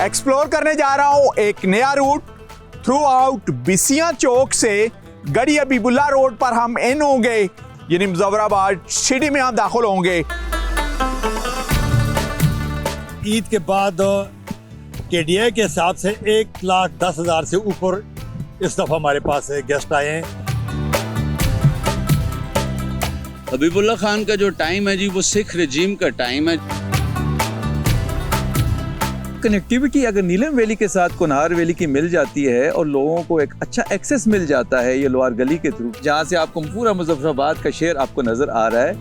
Explore करने जा रहा हूँ एक नया रूट थ्रू आउट बिसिया चौक से गड़ी हबीबुल्लाह रोड पर हम इन होंगे, यानी मुजफ्फराबाद सिटी में हम दाखिल होंगे। ईद के बाद KDA के हिसाब से 1,10,000 से ऊपर इस दफ़ा हमारे पास गेस्ट आए हैं। हबीबुल्लाह खान का जो टाइम है जी वो सिख रजीम का टाइम है। कनेक्टिविटी अगर नीलम वैली के साथ कुनहार वैली की मिल जाती है और लोगों को एक अच्छा एक्सेस मिल जाता है ये लोअर गली के थ्रू, जहाँ से आपको पूरा मुजफ्फराबाद का शहर आपको नजर आ रहा है।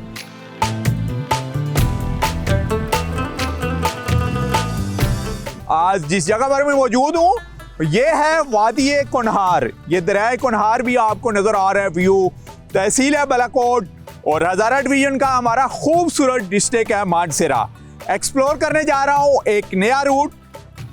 आज जिस जगह पर मैं मौजूद हूँ ये है वादी कुनहार। ये दरिया कुनहार भी आपको नजर आ रहा है व्यू। तहसील है बालाकोट और हजारा डिवीजन का हमारा खूबसूरत डिस्ट्रिक्ट है मानसरा। एक्सप्लोर करने जा रहा हूँ एक नया रूट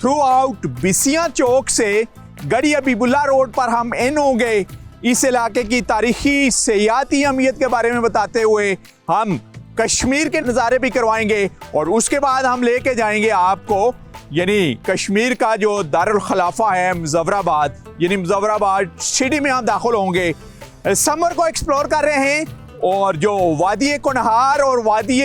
थ्रू आउट बिसिया चौक से गड़ी हबीबुल्लाह रोड पर हम इन होंगे। इस इलाके की तारीखी सियाती अहमियत के बारे में बताते हुए हम कश्मीर के नज़ारे भी करवाएंगे और उसके बाद हम लेके जाएंगे आपको यानी कश्मीर का जो दारुल खलाफा है मुजफ्फराबाद, यानी मुजफ्फराबाद सिटी में हम दाखिल होंगे। समर को एक्सप्लोर कर रहे हैं और जो वादी कुनहार और वादी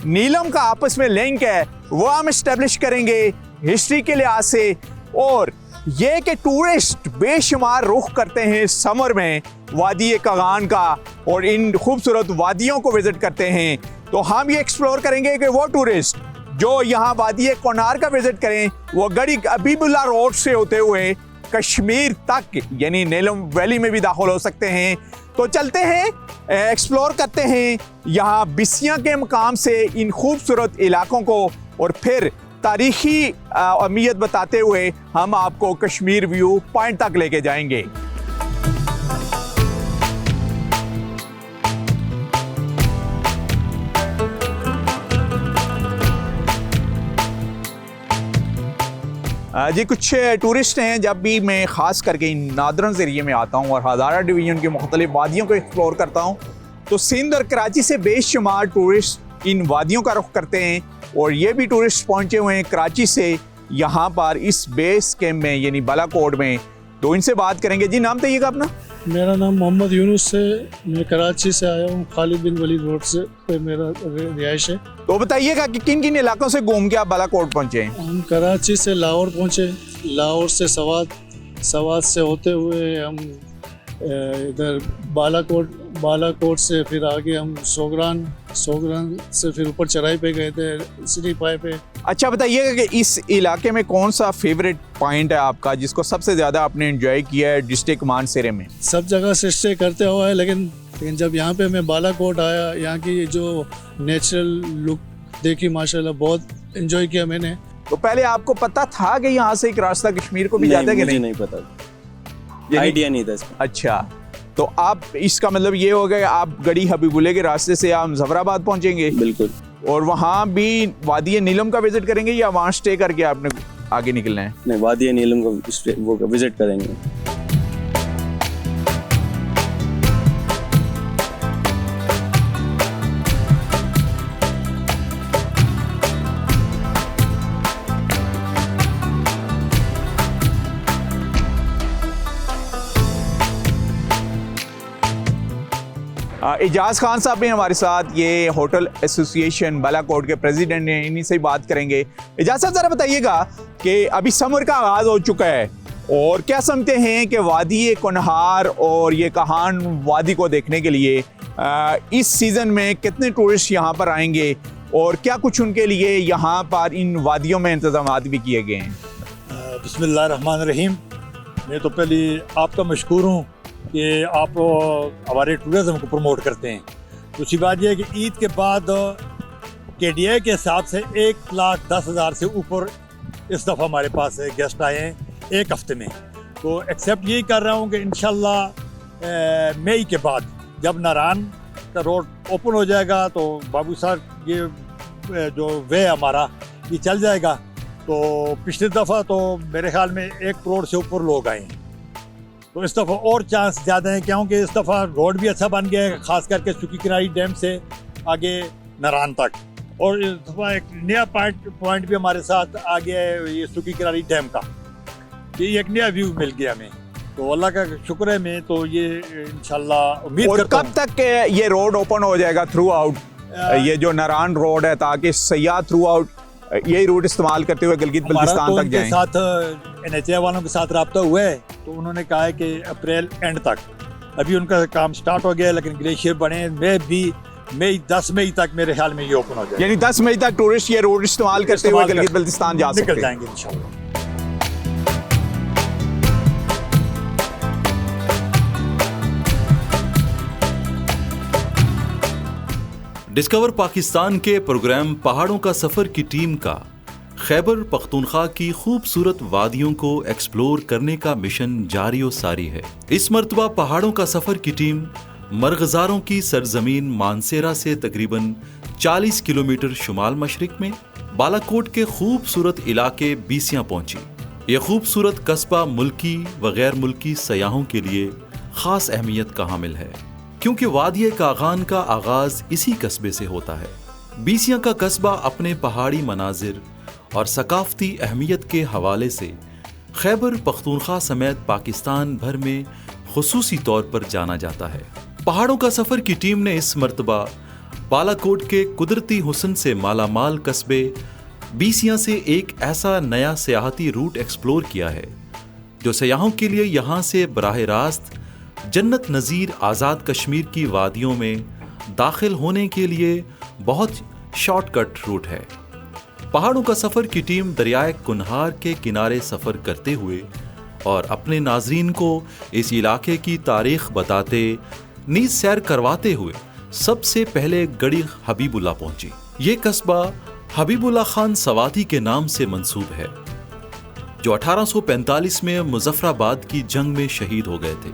नीलम का आपस में लिंक है वो हम इस्टेब्लिश करेंगे हिस्ट्री के लिहाज से। और ये कि टूरिस्ट बेशुमार रुख करते हैं समर में वादी कगान का और इन खूबसूरत वादियों को विजिट करते हैं, तो हम ये एक्सप्लोर करेंगे कि वो टूरिस्ट जो यहाँ वादी कुनहार का विजिट करें वो गड़ी हबीबुल्लाह रोड से होते हुए कश्मीर तक यानी नीलम वैली में भी दाखिल हो सकते हैं। तो चलते हैं, एक्सप्लोर करते हैं यहाँ बिसिया के मकाम से इन खूबसूरत इलाकों को और फिर तारीखी अहमियत बताते हुए हम आपको कश्मीर व्यू पॉइंट तक लेके जाएंगे। जी कुछ टूरिस्ट हैं, जब भी मैं ख़ास करके नादरन एरिए में आता हूँ और हज़ारा डिवीज़न की मुख्तलिफ वादियों को एक्सप्लोर करता हूँ तो सिंध और कराची से बेशुमार टूरिस्ट इन वादियों का रुख करते हैं और ये भी टूरिस्ट पहुँचे हुए हैं कराची से यहाँ पर इस बेस कैंप में यानी बालाकोट में। तो इनसे बात करेंगे। जी नाम बताइएगा अपना? मेरा नाम मोहम्मद यूनुस से, मैं कराची से आया हूँ, खालिद बिन वलीद रोड से पे मेरा रिहाइश है। तो बताइएगा कि किन किन इलाकों से घूम के आप बालाकोट पहुँचे हैं? हम कराची से लाहौर पहुँचे, लाहौर से सवात से होते हुए हम इधर बालाकोट से फिर आगे हम सोगरान से फिर ऊपर चढ़ाई पे गए थे सिटी पाए पे। अच्छा बताइएगा कि इस इलाके में कौन सा फेवरेट पॉइंट है आपका जिसको सबसे ज़्यादा आपने एंजॉय किया है डिस्ट्रिक्ट मानसरे में? सब जगह से स्टे करते हुआ है लेकिन जब यहाँ पे मैं बालाकोट आया, यहाँ की जो नेचुरल लुक देखी माशाल्लाह बहुत एंजॉय किया मैंने। तो पहले आपको पता था कि यहाँ से एक रास्ता कश्मीर को भी जाता है कि नहीं? नहीं पता, आइडिया नहीं था इसका। अच्छा, तो आप इसका मतलब ये हो गया आप गड़ी हबीबुल्लाह के रास्ते से आप मुजफ्फराबाद पहुंचेंगे? बिल्कुल। और वहाँ भी वादी नीलम का विजिट करेंगे या वहाँ स्टे करके आपने आगे निकलना है? नहीं, वादी नीलम को विजिट करेंगे। इजाज़ खान साहब भी हमारे साथ, ये होटल एसोसिएशन बालाकोट के प्रेसिडेंट हैं, इन्हीं से बात करेंगे। इजाज़ साहब ज़रा बताइएगा कि अभी समर का आगाज़ हो चुका है और क्या समझते हैं कि वादी कुनहार और ये कहान वादी को देखने के लिए इस सीज़न में कितने टूरिस्ट यहाँ पर आएंगे और क्या कुछ उनके लिए यहाँ पर इन वादियों में इंतज़ाम भी किए गए हैं? बिस्मिल्लाहिर्रहमानिर्रहीम। मैं तो पहले आपका मशकूर हूँ कि आप हमारे टूरिज़म को प्रमोट करते हैं। दूसरी बात यह है कि ईद के बाद KDA के हिसाब से 1,10,000 से ऊपर इस दफ़ा हमारे पास गेस्ट आए हैं एक हफ्ते में। तो एक्सेप्ट यही कर रहा हूँ कि इंशाल्लाह मई के बाद जब नारायण का रोड ओपन हो जाएगा तो बाबू साहब ये जो वे हमारा ये चल जाएगा। तो पिछली दफ़ा तो मेरे ख्याल में 1 करोड़ से ऊपर लोग आए हैं, तो इस दफ़ा और चांस ज़्यादा है क्योंकि इस दफ़ा रोड भी अच्छा बन गया है, ख़ास करके सुकी किनारी डैम से आगे नारायण तक। और थोड़ा एक नया पॉइंट भी हमारे साथ आ गया है, ये सुकी करारी डैम का, ये एक नया व्यू मिल गया हमें, तो अल्लाह का शुक्र है। मैं तो ये इंशाल्लाह उम्मीद और करता कब तक ये रोड ओपन हो जाएगा थ्रू आउट, ये जो नारायण रोड है, ताकि सयाह थ्रू आउट यही रूट इस्तेमाल करते हुए गिलगित बल्तिस्तान तक जाएं? साथ NHA वालों के साथ रब्ता हुआ है, तो उन्होंने कहा है कि अप्रैल एंड तक, अभी उनका काम स्टार्ट हो गया है, लेकिन ग्लेशियर बने मई 10 मई तक मेरे ख्याल में ये ओपन हो जाएगा, यानी 10 मई तक टूरिस्ट ये रोड इस्तेमाल करते हुए गिलगित बल्तिस्तान जा सकते निकल हैं। जाएंगे इंशाल्लाह। डिस्कवर पाकिस्तान के प्रोग्राम पहाड़ों का सफर की टीम का खैबर पख्तूनख्वा की खूबसूरत वादियों को एक्सप्लोर करने का मिशन जारी और सारी है। इस मर्तबा पहाड़ों का सफर की टीम मरगजारों की सरजमीन मानसेरा से तकरीबन 40 किलोमीटर शुमाल मशरिक में बालाकोट के खूबसूरत इलाके बीसियां पहुंची। ये खूबसूरत कस्बा मुल्की व गैर मुल्की सयाहों के लिए खास अहमियत का हामिल है, क्योंकि वादिये कागान का आगाज इसी कस्बे से होता है। बीसियां का कस्बा अपने पहाड़ी मनाजिर और सकाफती अहमियत के हवाले से खैबर पख्तूनख्वा समेत पाकिस्तान भर में खुसूसी तौर पर जाना जाता है। पहाड़ों का सफर की टीम ने इस मर्तबा बालाकोट के कुदरती हुस्न से मालामाल कस्बे बीसियां से एक ऐसा नया सियाहती रूट एक्सप्लोर किया है जो सयाहों के लिए यहाँ से बराह रास्त जन्नत नज़ीर आज़ाद कश्मीर की वादियों में दाखिल होने के लिए बहुत शॉर्टकट रूट है। पहाड़ों का सफ़र की टीम दरियाए कुनहार के किनारे सफ़र करते हुए और अपने नाजरीन को इस इलाके की तारीख बताते नीज सैर करवाते हुए सबसे पहले गड़ी हबीबुल्ला पहुंची। ये कस्बा हबीबुल्ला खान सवाती के नाम से मंसूब है, जो 1845 में मुजफ्फराबाद की जंग में शहीद हो गए थे।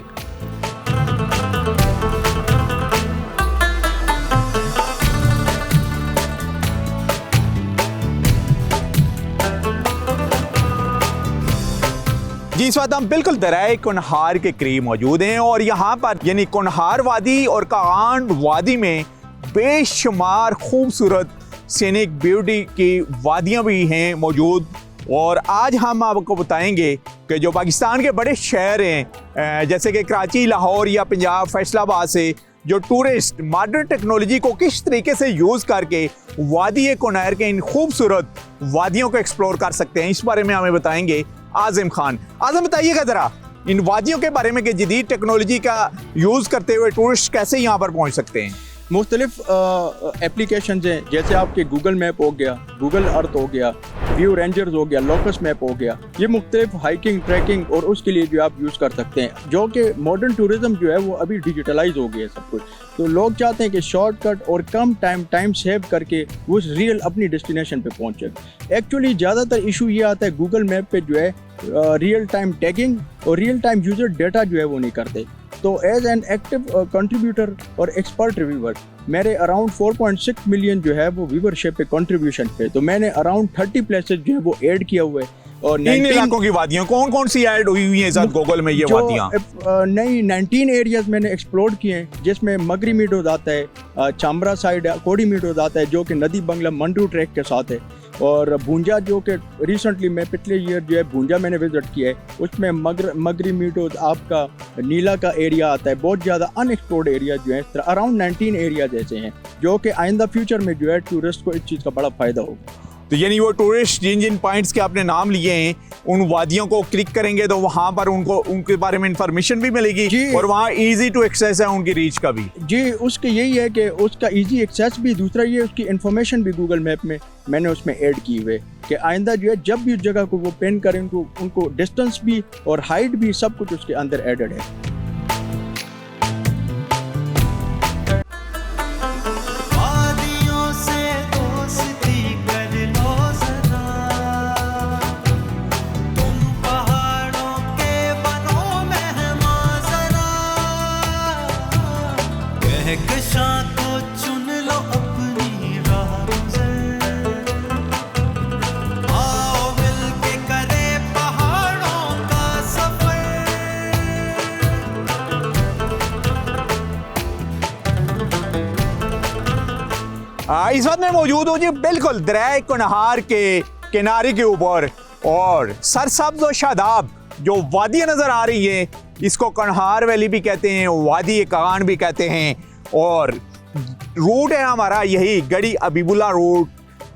जी इस वक्त हम बिल्कुल दरियाए कुनहार के करीब मौजूद हैं और यहाँ पर यानी कुनहार वादी और कागान वादी में बेशुमार खूबसूरत सीनिक ब्यूटी की वादियाँ भी हैं मौजूद। और आज हम आपको बताएंगे कि जो पाकिस्तान के बड़े शहर हैं जैसे कि कराची, लाहौर या पंजाब, फैसलाबाद से जो टूरिस्ट मॉडर्न टेक्नोलॉजी को किस तरीके से यूज़ करके वादी कुनहार के इन खूबसूरत वादियों को एक्सप्लोर कर सकते हैं, इस बारे में हमें बताएंगे आज़म खान। आज़म बताइएगा ज़रा इन वादियों के बारे में कि जदीद टेक्नोलॉजी का यूज़ करते हुए टूरिस्ट कैसे यहाँ पर पहुँच सकते हैं। मुख्तलिफ एप्लीकेशन हैं, जैसे आपके गूगल मैप हो गया, गूगल अर्थ हो गया, व्यू रेंजर्स हो गया, लोकस मैप हो गया, ये मुख्तलिफ हाइकिंग, ट्रैकिंग और उसके लिए जो आप यूज़ कर सकते हैं, जो कि मॉडर्न टूरिज़म जो है वो अभी डिजिटलाइज हो गया है सब कुछ। तो लोग चाहते हैं कि शॉर्टकट और कम टाइम सेव करके वो रियल अपनी डेस्टिनेशन पे पहुँचे। एक्चुअली ज़्यादातर इशू ये आता है गूगल मैप पे जो है रियल टाइम टैगिंग और रियल टाइम यूज़र डेटा जो है वो नहीं करते। तो एज एन एक्टिव कंट्रीब्यूटर और एक्सपर्ट रिव्यूअर मेरे अराउंड 4.6 मिलियन जो है वो व्यूअरशिप पे कंट्रीब्यूशन पे, तो मैंने अराउंड 30 प्लेसेस जो है वो ऐड किया हुआ है। और इन इलाकों की वादियां कौन कौन सी ऐड हुई हुई हैं सर गूगल में ये वादियां? नई 19 एरियाज मैंने एक्सप्लोर किए हैं, जिसमें मगरी मीडोज आता है, चामरा साइड कोडी मीडोज आता है जो कि नदी बंगला मंडू ट्रैक के साथ है, और भूंजा जो कि रिसेंटली मैं पिछले ईयर जो है भूंजा मैंने विजिट किया है, उसमें मगरी मीडोज आपका नीला का एरिया आता है। बहुत ज़्यादा अनएक्सप्लोर्ड एरिया जो है अराउंड 19 एरियाज ऐसे हैं जो कि आइंदा फ्यूचर में जो है टूरिस्ट को इस चीज़ का बड़ा फ़ायदा होगा। तो यानी वो टूरिस्ट जिन जिन पॉइंट्स के आपने नाम लिए हैं उन वादियों को क्लिक करेंगे तो वहाँ पर उनको उनके बारे में इंफॉर्मेशन भी मिलेगी और वहाँ इजी टू एक्सेस है उनकी रीच का भी। जी उसके यही है कि उसका इजी एक्सेस भी, दूसरा ये उसकी इन्फॉर्मेशन भी गूगल मैप में मैंने उसमें ऐड की हुए कि आइंदा जो है जब भी उस जगह को वो पेन करें उनको डिस्टेंस भी और हाइट भी सब कुछ उसके अंदर एडेड है। इस वक्त मैं मौजूद हूँ जी बिल्कुल दरिया कुनहार के किनारे के ऊपर, और सरसब्ज और शादाब जो वादियाँ नज़र आ रही है, इसको कुनहार वैली भी कहते हैं, वादी कागान भी कहते हैं। और रूट है हमारा यही गड़ी हबीबुल्लाह रोड,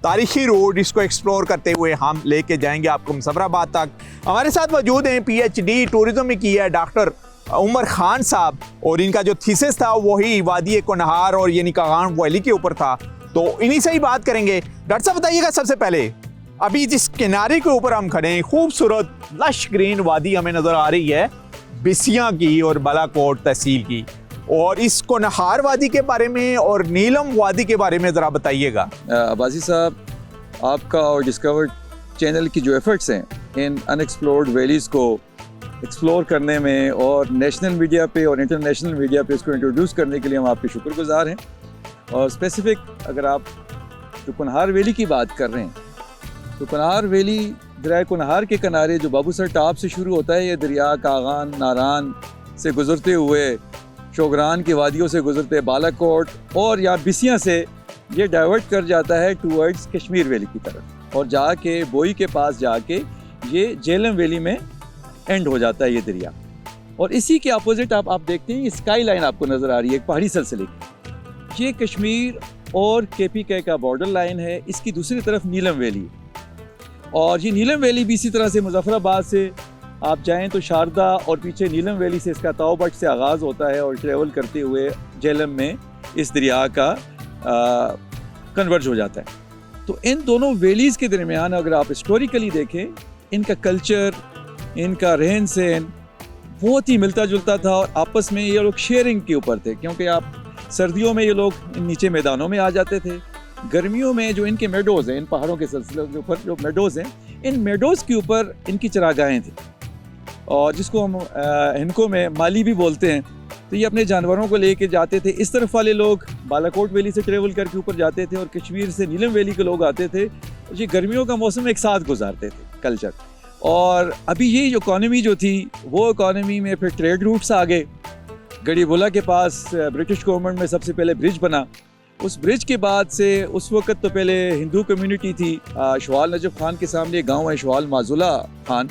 तारीखी रोड। इसको एक्सप्लोर करते हुए हम लेके जाएंगे आपको मुजफ्फराबाद तक। हमारे साथ मौजूद हैं PhD टूरिज्म में किया है डॉक्टर उमर खान साहब, और इनका जो थीसिस था वही वादी कुनहार और यानी कागान वैली के ऊपर था, तो इन्हीं से ही बात करेंगे। डॉक्टर साहब बताइएगा, सबसे पहले अभी जिस किनारे के ऊपर हम खड़े हैं, खूबसूरत लश ग्रीन वादी हमें नज़र आ रही है बिसियाँ की और बालाकोट तहसील की, और इस कुनहार वादी के बारे में और नीलम वादी के बारे में ज़रा बताइएगा। अब्बासी साहब, आपका और डिस्कवर चैनल की जो एफर्ट्स हैं इन अनएक्सप्लोर्ड वैलीज़ को एक्सप्लोर करने में और नेशनल मीडिया पे और इंटरनेशनल मीडिया पे इसको इंट्रोड्यूस करने के लिए हम आपके शुक्रगुजार हैं। और स्पेसिफिक अगर आप जो कुनहार वैली की बात कर रहे हैं, तो कुनहार वैली दरिया कुनहार के किनारे जो बाबूसर टाप से शुरू होता है, ये दरिया कागान नारान से गुजरते हुए शोगरान की वादियों से गुजरते बालाकोट और या बिसियाँ से ये डाइवर्ट कर जाता है टूवर्ड्स कश्मीर वैली की तरफ, और जाके बोई के पास जाके ये झेलम वैली में एंड हो जाता है ये दरिया। और इसी के अपोजिट आप देखते हैं, ये स्काई लाइन आपको नज़र आ रही है एक पहाड़ी सिलसिले की, ये कश्मीर और KPK का बॉर्डर लाइन है। इसकी दूसरी तरफ नीलम वैली है, और ये नीलम वैली भी इसी तरह से मुजफ्फराबाद से आप जाएं तो शारदा और पीछे नीलम वैली से इसका ताओबट से आगाज़ होता है और ट्रेवल करते हुए झेलम में इस दरिया का कन्वर्ज हो जाता है। तो इन दोनों वैलीज़ के दरमियान अगर आप हिस्टोरिकली देखें, इनका कल्चर, इनका रहन सहन बहुत ही मिलता जुलता था, और आपस में ये लोग शेयरिंग के ऊपर थे, क्योंकि आप सर्दियों में ये लोग नीचे मैदानों में आ जाते थे, गर्मियों में जो इनके मेडोज़ हैं, इन पहाड़ों के सिलसिले के ऊपर जो मेडोज़ हैं, इन मेडोज़ के ऊपर इनकी चरागाहें थी, और जिसको हम इनको में माली भी बोलते हैं। तो ये अपने जानवरों को लेके जाते थे। इस तरफ वाले लोग बालाकोट वैली से ट्रेवल करके ऊपर जाते थे, और कश्मीर से नीलम वैली के लोग आते थे। ये गर्मियों का मौसम एक साथ गुजारते थे कल्चर। और अभी ये जो इकॉनमी जो थी, वो इकॉनमी में फिर ट्रेड रूट्स आ गए। गढ़ीबुल्ला के पास ब्रिटिश गवर्नमेंट में सबसे पहले ब्रिज बना। उस ब्रिज के बाद से उस वक्त तो पहले हिंदू कम्युनिटी थी। शवाल नजफ खान के सामने एक गांव है शवाल माजुला खान,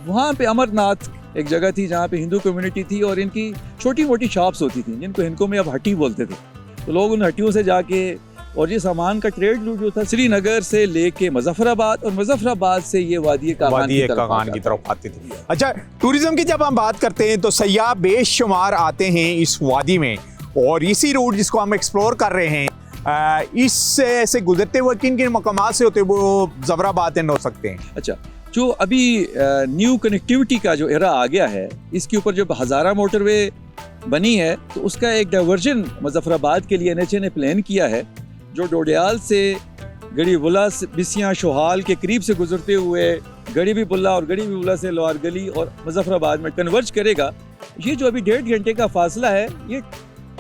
वहाँ पे अमरनाथ एक जगह थी जहाँ पे हिंदू कम्युनिटी थी, और इनकी छोटी मोटी शॉप्स होती थी जिनको हिंदू में अब हट्टी बोलते थे। तो लोग उन हट्टियों से जाके, और ये सामान का ट्रेड रूट जो था श्रीनगर से लेके मुजफ्फराबाद, और मुजफ्फराबाद से ये वादी कागान की तरफ आते थे। अच्छा, टूरिज्म की जब हम बात करते हैं तो सयाह बेशुमार आते हैं इस वादी में, और इसी रूट जिसको हम एक्सप्लोर कर रहे हैं, इससे से गुजरते हुए किन किन मकामात से होते वो मुजफ्फराबाद एंड हो सकते हैं? अच्छा, जो अभी न्यू कनेक्टिविटी का जो एरा आ गया है, इसके ऊपर जब हज़ारा मोटरवे बनी है, तो उसका एक डाइवर्जन मुजफ्फराबाद के लिए NHA ने प्लान किया है, जो डोडियाल से गढ़ीबुल्ला बिसियाँ शोहाल के करीब से गुजरते हुए गढ़ीबुल्ला और गढ़ीबुल्ला से लोअर गली और मुजफ्फराबाद में कन्वर्ज करेगा। ये जो अभी 1.5 घंटे का फासला है, ये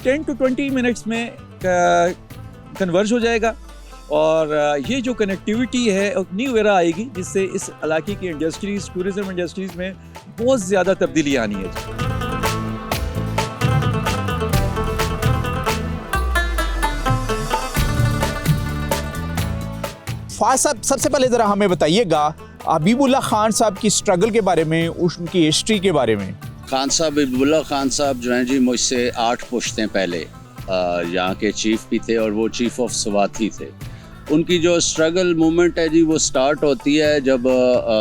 10 to 20 मिनट्स में कन्वर्ज हो जाएगा। और ये जो कनेक्टिविटी है, न्यू एरा आएगी जिससे इस इलाके की इंडस्ट्रीज़, टूरिज्म इंडस्ट्रीज़ में बहुत ज़्यादा तब्दीली आनी है। फाज साहब, सबसे पहले ज़रा हमें बताइएगा हबीबुल्लाह खान साहब की स्ट्रगल के बारे में, उनकी हिस्ट्री के बारे में। खान साहब, हबीबुल्लाह खान साहब जो हैं जी, मुझसे 8 पुश्तें पहले यहाँ के चीफ भी थे, और वो चीफ ऑफ स्वाथी थे। उनकी जो स्ट्रगल मूवमेंट है जी, वो स्टार्ट होती है जब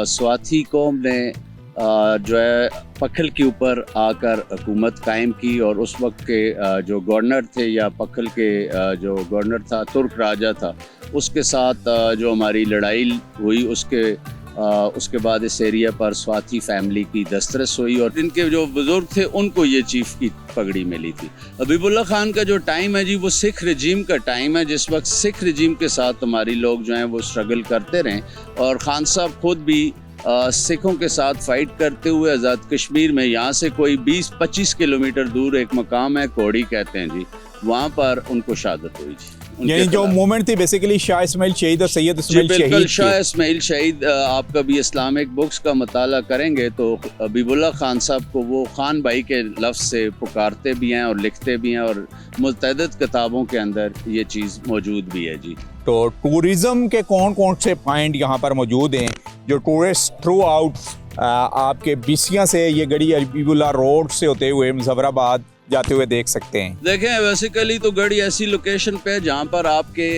स्वाथी कौम ने जो है पखल के ऊपर आकर हुकूमत कायम की, और उस वक्त के जो गवर्नर थे, या पखल के जो गवर्नर था, तुर्क राजा था, उसके साथ जो हमारी लड़ाई हुई, उसके बाद इस एरिया पर स्वाथी फैमिली की दस्तरस हुई, और इनके जो बुजुर्ग थे उनको ये चीफ की पगड़ी मिली थी। हबीबुल्लाह खान का जो टाइम है जी, वो सिख रजीम का टाइम है, जिस वक्त सिख रजीम के साथ हमारी लोग जो हैं वो स्ट्रगल करते रहे, और खान साहब खुद भी सिखों के साथ फाइट करते हुए आज़ाद कश्मीर में, यहाँ से कोई 20-25 किलोमीटर दूर एक मकाम है, कोड़ी कहते हैं जी, वहाँ पर उनको शहादत हुई जी। उनके यानी जो खिलाफ। मूवमेंट थी बेसिकली शाह इस्माइल शहीद और सैयद जी इस्माइल बिल्कुल, शहीद शाह की। इस्माइल शहीद आप कभी इस्लामिक बुक्स का मताला करेंगे तो हबीबुल्लाह खान साहब को वो खान भाई के लफ्ज़ से पुकारते भी हैं और लिखते भी हैं, और मुतअद्दिद किताबों के अंदर ये चीज़ मौजूद भी है जी। तो टूरिज्म के कौन कौन से पॉइंट यहाँ पर मौजूद हैं जो टूरिस्ट थ्रू आउट आपके बीसिया से ये गढ़ी हबीबुल्लाह रोड से होते हुए मुजफ्फराबाद जाते हुए देख सकते हैं? देखें, बेसिकली तो गढ़ी ऐसी लोकेशन पे है जहाँ पर आपके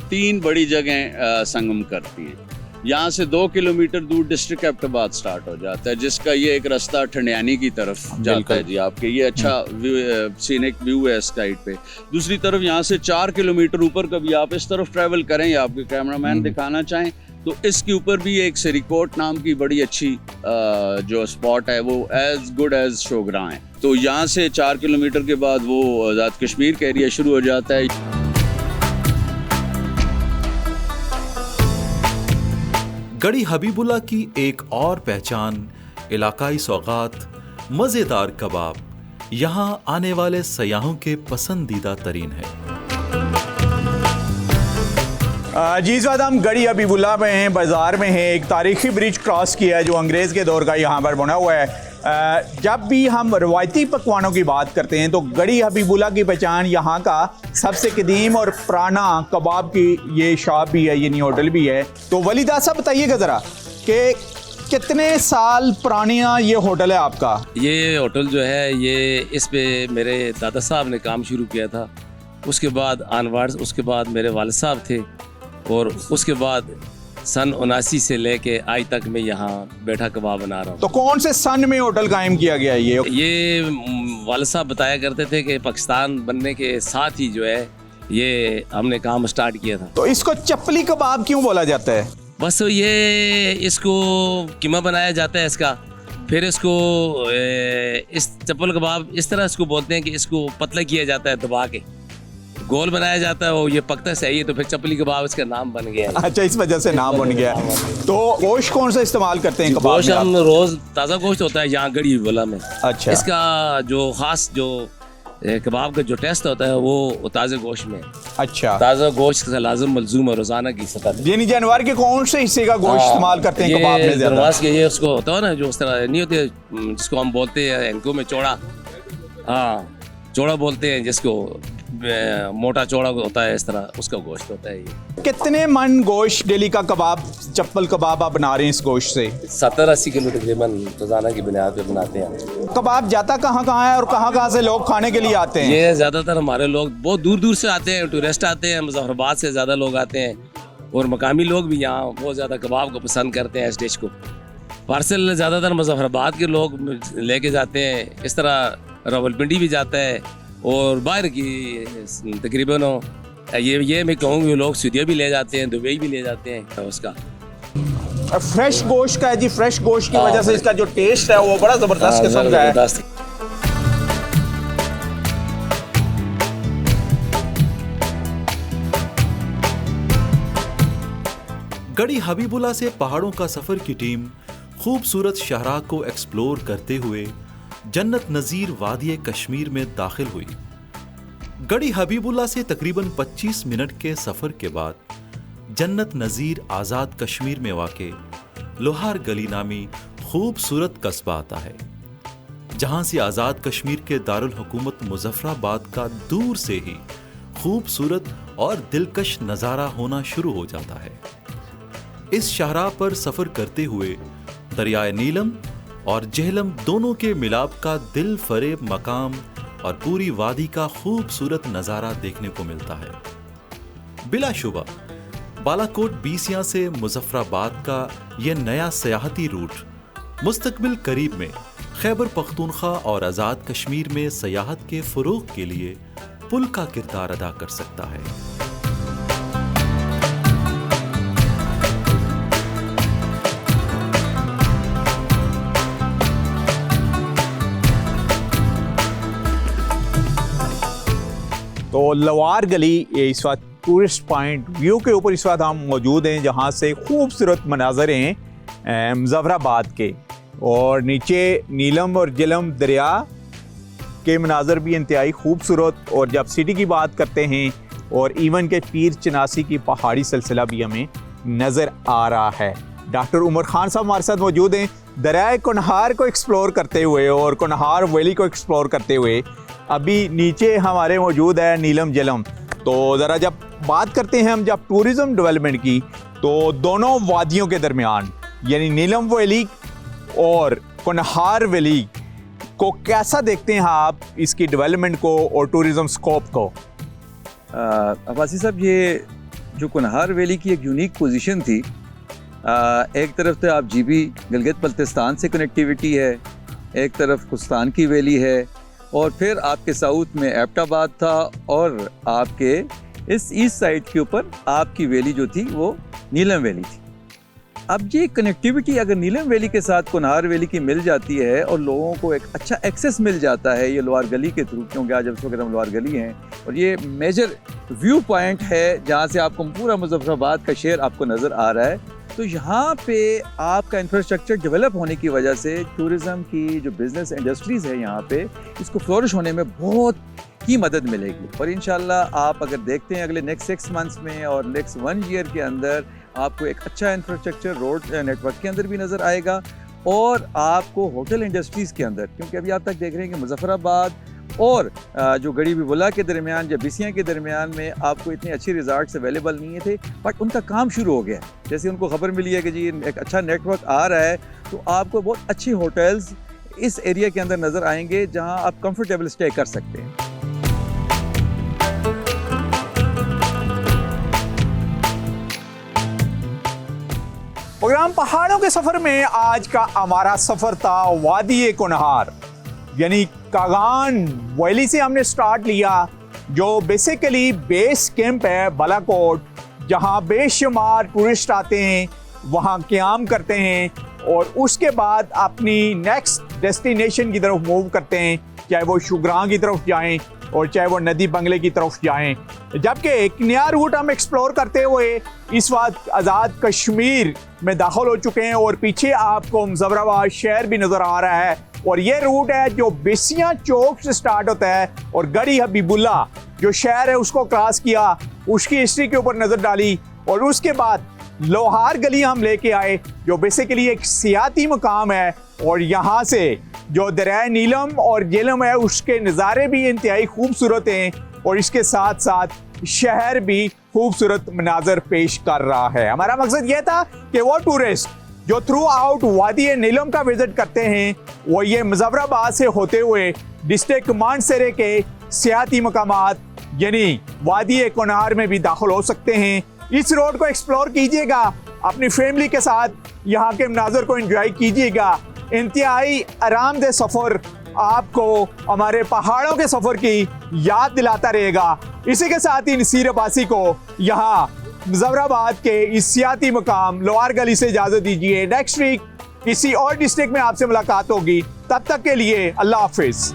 3 बड़ी जगह संगम करती हैं। यहाँ से 2 किलोमीटर दूर डिस्ट्रिक्ट एबटाबाद स्टार्ट हो जाता है, जिसका ये एक रास्ता ठंडियानी की तरफ जाता है जी आपके। ये अच्छा सीनिक व्यू है इस साइड पे। दूसरी तरफ यहाँ से 4 किलोमीटर ऊपर कभी आप इस तरफ ट्रैवल करें या आपके कैमरामैन दिखाना चाहें तो इसके ऊपर भी एक सरीकोट नाम की बड़ी अच्छी जो स्पॉट है वो एज गुड एज शोगरा है। तो यहाँ से 4 किलोमीटर के बाद वो आज़ाद कश्मीर का एरिया शुरू हो जाता है। गढ़ी हबीबुल्लाह की एक और पहचान इलाकाई सौगात मज़ेदार कबाब यहाँ आने वाले सयाहों के पसंदीदा तरीन है। जी इस वक्त हम गढ़ी हबीबुल्लाह में हैं, बाज़ार में हैं। एक तारीखी ब्रिज क्रॉस किया है जो अंग्रेज़ के दौर का यहाँ पर बना हुआ है। जब भी हम रवायती पकवानों की बात करते हैं तो गढ़ी हबीबुल्लाह की पहचान यहाँ का सबसे कदीम और पुराना कबाब की ये शॉप भी है, यानी होटल भी है। तो वलीदा साहब बताइएगा ज़रा कि कितने साल पुराना ये होटल है आपका? ये होटल जो है ये इस पे मेरे दादा साहब ने काम शुरू किया था, उसके बाद ऑनवर्ड्स उसके बाद मेरे वालिद साहब थे, और उसके बाद सन 79 से लेके आज तक मैं यहाँ बैठा कबाब बना रहा हूँ। तो कौन से सन में होटल कायम किया गया है ये वालिद साहब बताया करते थे कि पाकिस्तान बनने के साथ ही जो है ये हमने काम स्टार्ट किया था। तो इसको चपली कबाब क्यों बोला जाता है? बस ये इसको कीमा बनाया जाता है इसका, फिर इसको इस चप्पल कबाब इस तरह इसको बोलते हैं कि इसको पतला किया जाता है, दबा के गोल बनाया जाता है, वो ये पकता सही है तो फिर चपली कबाब इसका नाम बन गया है। अच्छा, इस वजह से नाम बन गया। तो गोश्त कौन सा इस्तेमाल करते हैं कबाब गोश्त में हम रोज ताज़ा गोश्त होता है यहाँ गढ़ी हबीबुल्लाह में। अच्छा, इसका जो खास जो कबाब का जो टेस्ट होता है वो ताज़ा गोश्त में। अच्छा, ताज़ा गोश्त का लाजम मलजूम है रोजाना की सतह पे। यानी जानवर के कौन से हिस्से का गोश्त इस्तेमाल करते हैं कबाब में ज्यादा? जानवर के ये उसको होता है ना जो उस तरह नहीं होते जिसको हम बोलते हैं एंको में चौड़ा, हाँ चौड़ा बोलते हैं जिसको मोटा चौड़ा होता है, इस तरह उसका गोश्त होता है ये। कितने मन गोश्त डेली का कबाब चप्पल कबाब आप बना रहे हैं इस गोश्त से? 70-80 किलो तकरीबन रोजाना की बुनियाद पे बनाते हैं। कबाब जाता कहाँ है और कहाँ से लोग खाने के लिए आते हैं? ये ज्यादातर हमारे लोग बहुत दूर दूर से आते हैं, टूरिस्ट आते हैं, मुजफ्फराबाद से ज्यादा लोग आते हैं, और मकामी लोग भी यहाँ बहुत ज्यादा कबाब को पसंद करते हैं। इस डिश को पार्सल ज्यादातर मुजफ्फराबाद के लोग लेके जाते हैं, इस तरह रावलपिंडी भी जाता है, और बाहर की तकरीबन ये मैं कहूँगी लोग सऊदीया भी ले जाते हैं, दुबई भी ले जाते हैं उसका। फ्रेश गोश्त का है जी, फ्रेश गोश्त की वजह से इसका जो टेस्ट है वो बड़ा जबरदस्त किस्म का है। गढ़ी हबीबुल्लाह से पहाड़ों का सफर की टीम खूबसूरत शहरा को एक्सप्लोर करते हुए जन्नत नज़ीर वादी कश्मीर में दाखिल हुई। गढ़ी हबीबुल्लाह से तकरीबन 25 मिनट के सफर के बाद जन्नत नज़ीर आज़ाद कश्मीर में वाक़े लोहार गली नामी खूबसूरत कस्बा आता है, जहां से आज़ाद कश्मीर के दारुल हुकूमत मुजफ्फराबाद का दूर से ही खूबसूरत और दिलकश नज़ारा होना शुरू हो जाता है। इस शाहराह पर सफर करते हुए दरियाए नीलम और जेहलम दोनों के मिलाप का दिल फरेब मकाम और पूरी वादी का खूबसूरत नज़ारा देखने को मिलता है। बिलाशुबा बालाकोट बीसिया से मुजफ्फराबाद का यह नया सयाहती रूट मुस्तकबिल करीब में खैबर पख्तूनख्वा और आज़ाद कश्मीर में सयाहत के फ़रोग़ के लिए पुल का किरदार अदा कर सकता है। तो लवार गली ये इस वक्त टूरिस्ट पॉइंट व्यू के ऊपर इस वक्त हम मौजूद हैं, जहाँ से खूबसूरत मनाज़र हैं मुजफ्फराबाद के, और नीचे नीलम और जेहलम दरिया के मनाज़र भी इंतहाई खूबसूरत। और जब सिटी की बात करते हैं और इवन के पीर चनासी की पहाड़ी सिलसिला भी हमें नज़र आ रहा है। डॉक्टर उमर खान साहब हमारे साथ मौजूद हैं। दरियाए कुनहार को एक्सप्लोर करते हुए और कुनहार वैली को एक्सप्लोर करते हुए अभी नीचे हमारे मौजूद है नीलम झेलम। तो ज़रा जब बात करते हैं हम जब टूरिज़म डेवलपमेंट की, तो दोनों वादियों के दरमियान यानी नीलम वैली और कुनहार वैली को कैसा देखते हैं आप, इसकी डेवलपमेंट को और टूरिज़म स्कोप को? अब्बासी साहब, ये जो कुनहार वैली की एक यूनिक पोजीशन थी, एक तरफ तो आप जीबी गिलगित बल्तिस्तान से कनेक्टिविटी है, एक तरफ कुस्तान की वैली है, और फिर आपके साउथ में एबटाबाद था, और आपके इस ईस्ट साइड के ऊपर आपकी वैली जो थी वो नीलम वैली थी। अब ये कनेक्टिविटी अगर नीलम वैली के साथ कुनहार वैली की मिल जाती है और लोगों को एक अच्छा एक्सेस मिल जाता है ये लोअर गली के थ्रू, क्योंकि आज इस वक्त हम लोअर गली हैं और ये मेजर व्यू पॉइंट है जहाँ से आपको पूरा मुजफ्फराबाद का शहर आपको नज़र आ रहा है। तो यहाँ पे आपका इंफ्रास्ट्रक्चर डेवलप होने की वजह से टूरिज़म की जो बिज़नेस इंडस्ट्रीज़ है यहाँ पे, इसको फ्लोरिश होने में बहुत की मदद मिलेगी। और इंशाल्लाह आप अगर देखते हैं अगले नेक्स्ट 6 मंथ्स में और नेक्स्ट 1 ईयर के अंदर आपको एक अच्छा इंफ्रास्ट्रक्चर रोड नेटवर्क के अंदर भी नज़र आएगा, और आपको होटल इंडस्ट्रीज़ के अंदर, क्योंकि अभी आप तक देख रहे हैं कि मुजफ्फराबाद और जो गड़ीबुला के दरमियान या बिसियाँ के दरमियान में आपको इतने अच्छे रिज़ॉर्ट्स अवेलेबल नहीं थे, बट उनका काम शुरू हो गया। जैसे उनको खबर मिली है कि जी एक अच्छा नेटवर्क आ रहा है, तो आपको बहुत अच्छी होटल्स इस एरिया के अंदर नज़र आएंगे जहां आप कंफर्टेबल स्टे कर सकते हैं। प्रोग्राम पहाड़ों के सफर में आज का हमारा सफर था वादी कुनहार, यानी कागान वैली से हमने स्टार्ट लिया, जो बेसिकली बेस कैंप है बालाकोट, जहां बेशुमार टूरिस्ट आते हैं, वहां क़याम करते हैं और उसके बाद अपनी नेक्स्ट डेस्टिनेशन की तरफ मूव करते हैं, चाहे वो शुगरां की तरफ जाएं और चाहे वो नदी बंगले की तरफ जाएं। जबकि एक नया रूट हम एक्सप्लोर करते हुए इस वक्त आज़ाद कश्मीर में दाखिल हो चुके हैं और पीछे आपको मुजफ्फराबाद शहर भी नज़र आ रहा है। और ये रूट है जो बिसियाँ चौक से स्टार्ट होता है और गड़ी हबीबुल्ला जो शहर है उसको क्रॉस किया, उसकी हिस्ट्री के ऊपर नज़र डाली, और उसके बाद लोहार गली हम लेके आए जो बेसिकली एक सियाती मकाम है। और यहाँ से जो दरिया नीलम और झेलम है उसके नज़ारे भी इंतहाई खूबसूरत हैं, और इसके साथ साथ शहर भी खूबसूरत मनाजर पेश कर रहा है। हमारा मकसद ये था कि वो टूरिस्ट जो थ्रू आउट वादी नीलम का विजिट करते हैं वो ये मुजफ्फराबाद से होते हुए डिस्ट्रिक्ट मानसरे के सियाती मकामात यानी वादी कुनहार में भी दाखिल हो सकते हैं। इस रोड को एक्सप्लोर कीजिएगा, अपनी फैमिली के साथ यहाँ के मनाजर को एंजॉय कीजिएगा। इंतहाई आरामदेह सफ़र आपको हमारे पहाड़ों के सफ़र की याद दिलाता रहेगा। इसी के साथ ही नसीर अब्बासी को यहाँ मुजफ्फराबाद के इस सियाती मकाम लोअर गली से इजाज़त दीजिए। नेक्स्ट वीक किसी और डिस्ट्रिक्ट में आपसे मुलाकात होगी, तब तक के लिए अल्लाह हाफिज़।